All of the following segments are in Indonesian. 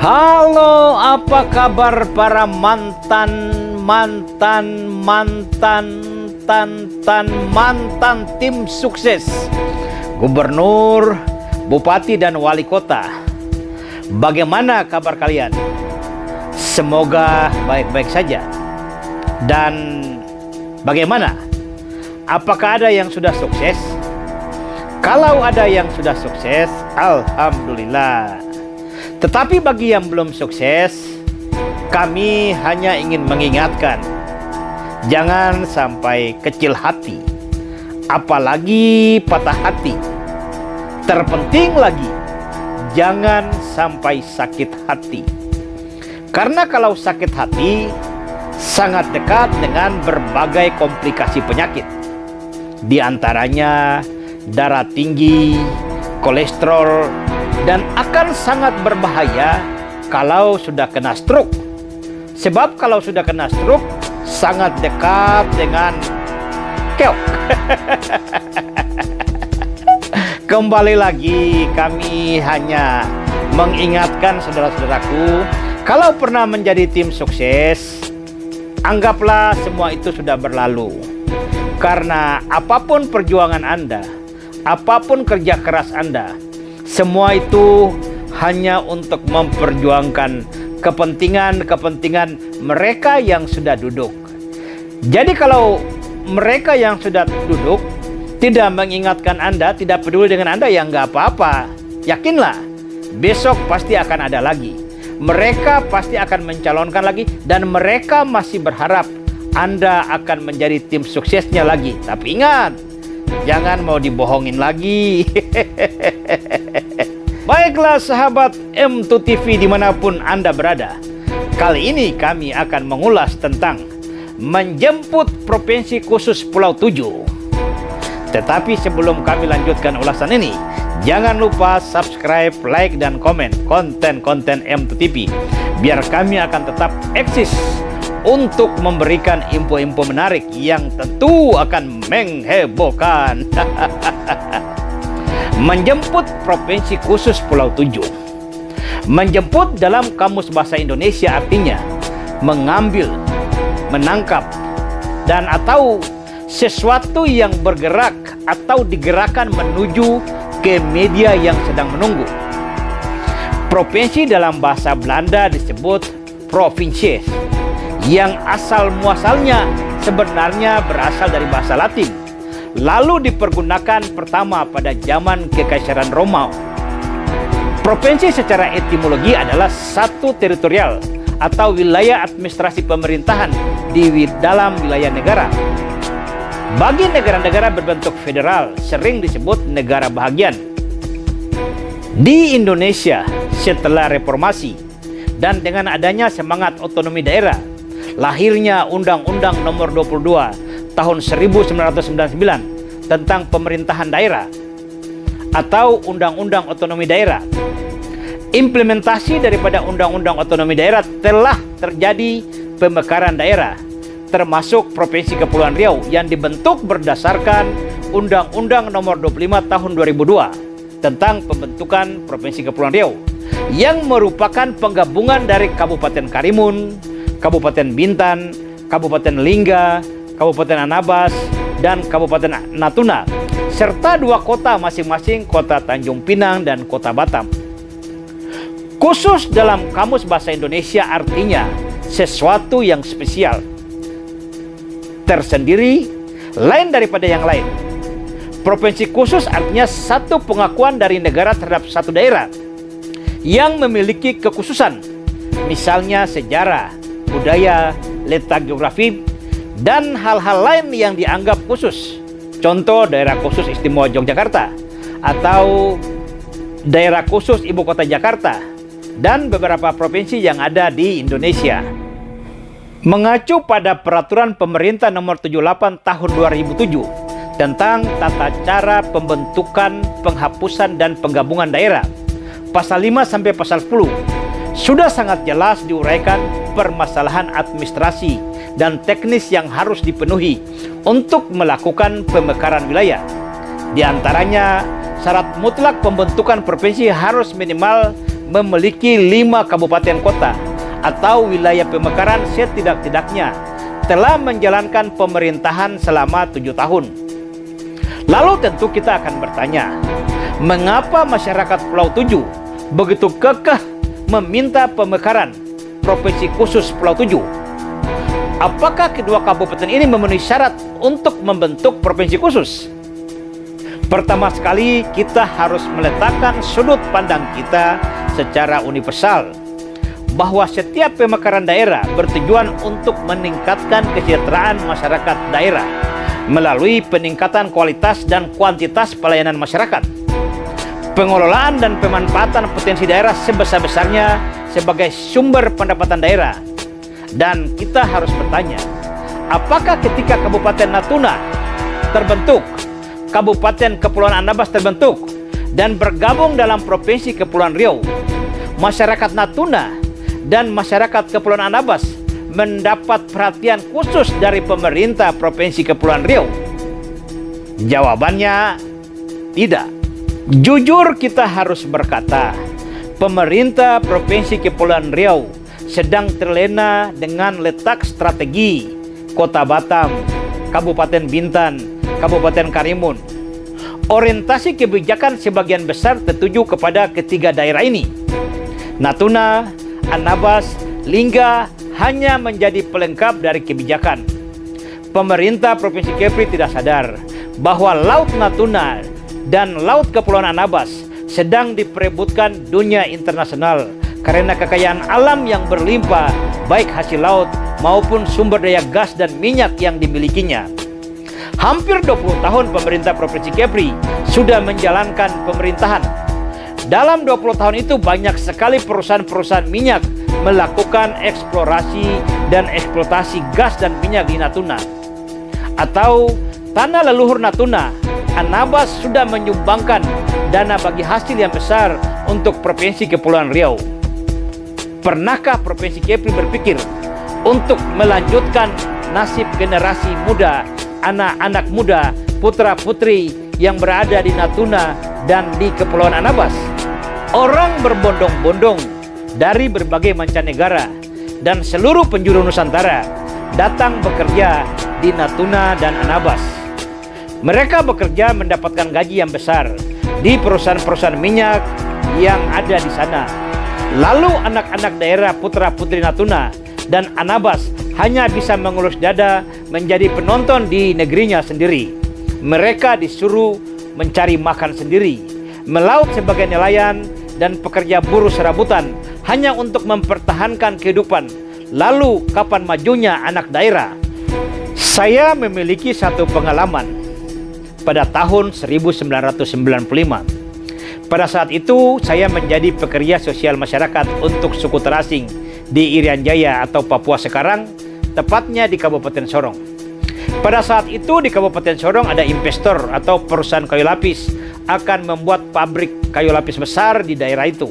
Halo, apa kabar para mantan tim sukses gubernur, bupati dan wali kota? Bagaimana kabar kalian? Semoga baik-baik saja. Dan bagaimana? Apakah ada yang sudah sukses? Kalau ada yang sudah sukses, alhamdulillah. Tetapi bagi yang belum sukses, kami hanya ingin mengingatkan, jangan sampai kecil hati, apalagi patah hati. Terpenting lagi, jangan sampai sakit hati. Karena kalau sakit hati, sangat dekat dengan berbagai komplikasi penyakit. Di antaranya darah tinggi, kolesterol, dan akan sangat berbahaya kalau sudah kena stroke. Sebab kalau sudah kena stroke, sangat dekat dengan keok. Kembali lagi, kami hanya mengingatkan saudara-saudaraku, kalau pernah menjadi tim sukses, anggaplah semua itu sudah berlalu. Karena apapun perjuangan Anda, apapun kerja keras Anda, semua itu hanya untuk memperjuangkan kepentingan mereka yang sudah duduk. Jadi kalau mereka yang sudah duduk tidak mengingatkan Anda, tidak peduli dengan Anda, ya nggak apa-apa. Yakinlah, besok pasti akan ada lagi. Mereka pasti akan mencalonkan lagi, dan mereka masih berharap Anda akan menjadi tim suksesnya lagi. Tapi ingat, jangan mau dibohongin lagi. Baiklah sahabat M2TV dimanapun Anda berada. Kali ini kami akan mengulas tentang menjemput Provinsi Khusus Pulau 7. Tetapi sebelum kami lanjutkan ulasan ini, jangan lupa subscribe, like, dan komen konten-konten M2TV, biar kami akan tetap eksis untuk memberikan info-info menarik yang tentu akan menghebohkan. Menjemput Provinsi Khusus Pulau 7. Menjemput dalam Kamus Bahasa Indonesia artinya mengambil, menangkap, dan atau sesuatu yang bergerak atau digerakkan menuju ke media yang sedang menunggu. Provinsi dalam bahasa Belanda disebut provincies, yang asal muasalnya sebenarnya berasal dari bahasa Latin, lalu dipergunakan pertama pada zaman Kekaisaran Romawi. Provinsi secara etimologi adalah satu teritorial atau wilayah administrasi pemerintahan di dalam wilayah negara. Bagi negara-negara berbentuk federal sering disebut negara bahagian. Di Indonesia setelah reformasi dan dengan adanya semangat otonomi daerah, lahirnya Undang-Undang Nomor 22 Tahun 1999 tentang pemerintahan daerah atau Undang-Undang Otonomi Daerah. Implementasi daripada Undang-Undang Otonomi Daerah telah terjadi pemekaran daerah, termasuk Provinsi Kepulauan Riau yang dibentuk berdasarkan Undang-Undang Nomor 25 Tahun 2002 tentang pembentukan Provinsi Kepulauan Riau, yang merupakan penggabungan dari Kabupaten Karimun, Kabupaten Bintan, Kabupaten Lingga, Kabupaten Anambas, dan Kabupaten Natuna, serta dua kota masing-masing, Kota Tanjung Pinang dan Kota Batam. Khusus dalam Kamus Bahasa Indonesia artinya sesuatu yang spesial, tersendiri, lain daripada yang lain. Provinsi khusus artinya satu pengakuan dari negara terhadap satu daerah yang memiliki kekhususan, misalnya sejarah, budaya, letak geografi, dan hal-hal lain yang dianggap khusus. Contoh daerah khusus istimewa Yogyakarta atau daerah khusus ibu kota Jakarta dan beberapa provinsi yang ada di Indonesia. Mengacu pada peraturan pemerintah nomor 78 tahun 2007 tentang tata cara pembentukan, penghapusan, dan penggabungan daerah, pasal 5 sampai pasal 10 sudah sangat jelas diuraikan permasalahan administrasi dan teknis yang harus dipenuhi untuk melakukan pemekaran wilayah. Di antaranya, syarat mutlak pembentukan provinsi harus minimal memiliki 5 kabupaten kota atau wilayah pemekaran setidak-tidaknya telah menjalankan pemerintahan selama 7 tahun. Lalu tentu kita akan bertanya, mengapa masyarakat Pulau Tujuh begitu kekeh meminta pemekaran provinsi khusus Pulau Tujuh? Apakah kedua kabupaten ini memenuhi syarat untuk membentuk provinsi khusus? Pertama sekali, kita harus meletakkan sudut pandang kita secara universal bahwa setiap pemekaran daerah bertujuan untuk meningkatkan kesejahteraan masyarakat daerah melalui peningkatan kualitas dan kuantitas pelayanan masyarakat, pengelolaan dan pemanfaatan potensi daerah sebesar-besarnya sebagai sumber pendapatan daerah. Dan kita harus bertanya, apakah ketika Kabupaten Natuna terbentuk, Kabupaten Kepulauan Anambas terbentuk, dan bergabung dalam Provinsi Kepulauan Riau, masyarakat Natuna dan masyarakat Kepulauan Anambas mendapat perhatian khusus dari pemerintah Provinsi Kepulauan Riau? Jawabannya tidak. Jujur kita harus berkata, pemerintah Provinsi Kepulauan Riau sedang terlena dengan letak strategi Kota Batam, Kabupaten Bintan, Kabupaten Karimun. Orientasi kebijakan sebagian besar tertuju kepada ketiga daerah ini. Natuna, Anambas, Lingga hanya menjadi pelengkap dari kebijakan. Pemerintah Provinsi Kepri tidak sadar bahwa Laut Natuna dan Laut Kepulauan Anambas sedang diperebutkan dunia internasional karena kekayaan alam yang berlimpah, baik hasil laut maupun sumber daya gas dan minyak yang dimilikinya. Hampir 20 tahun pemerintah Provinsi Kepri sudah menjalankan pemerintahan. Dalam 20 tahun itu banyak sekali perusahaan-perusahaan minyak melakukan eksplorasi dan eksploitasi gas dan minyak di Natuna. Atau tanah leluhur Natuna, Anambas sudah menyumbangkan dana bagi hasil yang besar untuk Provinsi Kepulauan Riau. Pernahkah Provinsi Kepri berpikir untuk melanjutkan nasib generasi muda, anak-anak muda, putra-putri yang berada di Natuna dan di Kepulauan Anambas? Orang berbondong-bondong dari berbagai mancanegara dan seluruh penjuru Nusantara datang bekerja di Natuna dan Anambas. Mereka bekerja mendapatkan gaji yang besar di perusahaan-perusahaan minyak yang ada di sana. Lalu anak-anak daerah putra-putri Natuna dan Anambas hanya bisa mengelus dada menjadi penonton di negerinya sendiri. Mereka disuruh mencari makan sendiri, melaut sebagai nelayan dan pekerja buruh serabutan hanya untuk mempertahankan kehidupan. Lalu kapan majunya anak daerah? Saya memiliki satu pengalaman pada tahun 1995. Pada saat itu saya menjadi pekerja sosial masyarakat untuk suku terasing di Irian Jaya atau Papua sekarang, tepatnya di Kabupaten Sorong. Pada saat itu di Kabupaten Sorong ada investor atau perusahaan kayu lapis akan membuat pabrik kayu lapis besar di daerah itu.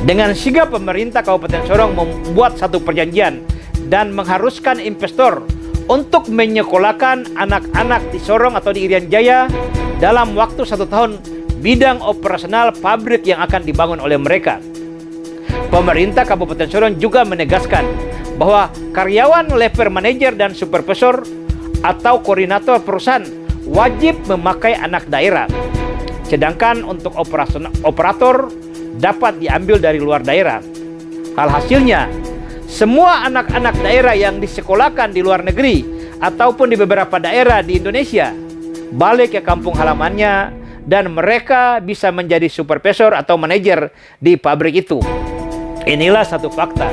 Dengan sigap pemerintah Kabupaten Sorong membuat satu perjanjian dan mengharuskan investor untuk menyekolahkan anak-anak di Sorong atau di Irian Jaya dalam waktu 1 tahun bidang operasional pabrik yang akan dibangun oleh mereka. Pemerintah Kabupaten Sorong juga menegaskan bahwa karyawan level manajer dan supervisor atau koordinator perusahaan wajib memakai anak daerah. Sedangkan untuk operator dapat diambil dari luar daerah. Alhasilnya, semua anak-anak daerah yang disekolahkan di luar negeri ataupun di beberapa daerah di Indonesia balik ke kampung halamannya dan mereka bisa menjadi supervisor atau manajer di pabrik itu. Inilah satu fakta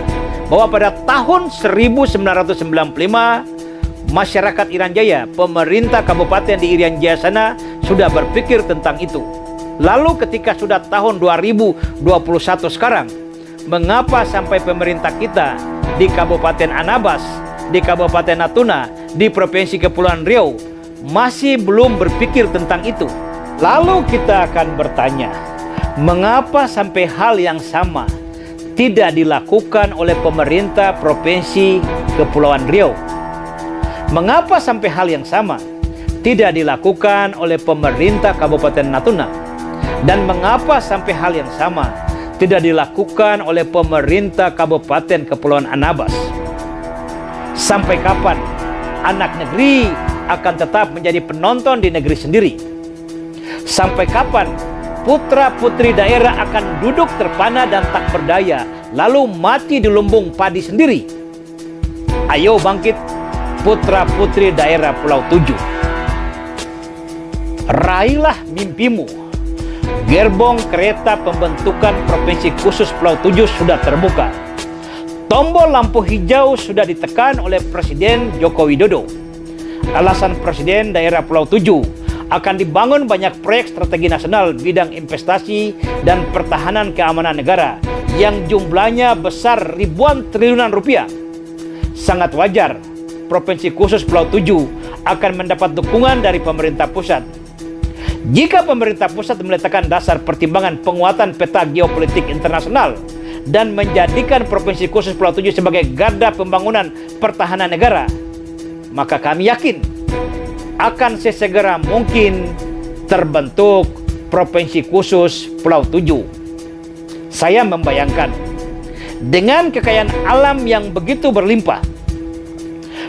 bahwa pada tahun 1995 masyarakat Irian Jaya, pemerintah kabupaten di Irian Jaya sana sudah berpikir tentang itu. Lalu ketika sudah tahun 2021 sekarang, mengapa sampai pemerintah kita di Kabupaten Anambas, di Kabupaten Natuna, di Provinsi Kepulauan Riau masih belum berpikir tentang itu? Lalu kita akan bertanya, mengapa sampai hal yang sama tidak dilakukan oleh pemerintah Provinsi Kepulauan Riau? Mengapa sampai hal yang sama tidak dilakukan oleh pemerintah Kabupaten Natuna? Dan mengapa sampai hal yang sama tidak dilakukan oleh pemerintah Kabupaten Kepulauan Anambas? Sampai kapan anak negeri akan tetap menjadi penonton di negeri sendiri? Sampai kapan putra-putri daerah akan duduk terpana dan tak berdaya, lalu mati di lumbung padi sendiri? Ayo bangkit, putra-putri daerah Pulau Tujuh. Raihlah mimpimu. Gerbong kereta pembentukan Provinsi Khusus Pulau Tujuh sudah terbuka. Tombol lampu hijau sudah ditekan oleh Presiden Joko Widodo. Alasan Presiden daerah Pulau Tujuh akan dibangun banyak proyek strategi nasional bidang investasi dan pertahanan keamanan negara yang jumlahnya besar ribuan triliunan rupiah. Sangat wajar Provinsi Khusus Pulau Tujuh akan mendapat dukungan dari pemerintah pusat. Jika pemerintah pusat meletakkan dasar pertimbangan penguatan peta geopolitik internasional dan menjadikan Provinsi Khusus Pulau Tujuh sebagai garda pembangunan pertahanan negara, maka kami yakin akan sesegera mungkin terbentuk Provinsi Khusus Pulau Tujuh. Saya membayangkan dengan kekayaan alam yang begitu berlimpah,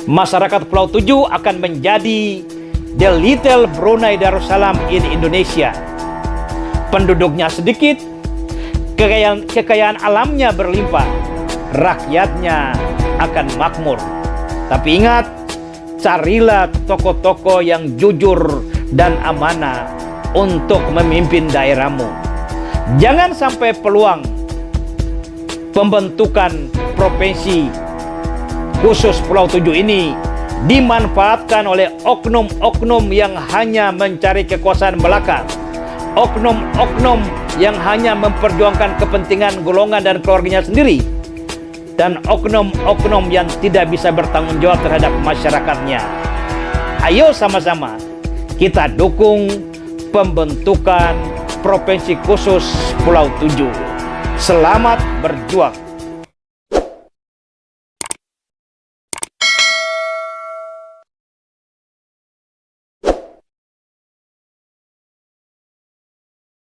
masyarakat Pulau Tujuh akan menjadi The Little Brunei Darussalam in Indonesia. Penduduknya sedikit, kekayaan alamnya berlimpah, rakyatnya akan makmur. Tapi ingat, carilah tokoh-tokoh yang jujur dan amanah untuk memimpin daerahmu. Jangan sampai peluang pembentukan Provinsi Khusus Pulau Tujuh ini dimanfaatkan oleh oknum-oknum yang hanya mencari kekuasaan belaka, oknum-oknum yang hanya memperjuangkan kepentingan golongan dan keluarganya sendiri, dan oknum-oknum yang tidak bisa bertanggung jawab terhadap masyarakatnya. Ayo sama-sama kita dukung pembentukan Provinsi Khusus Pulau Tujuh. Selamat berjuang.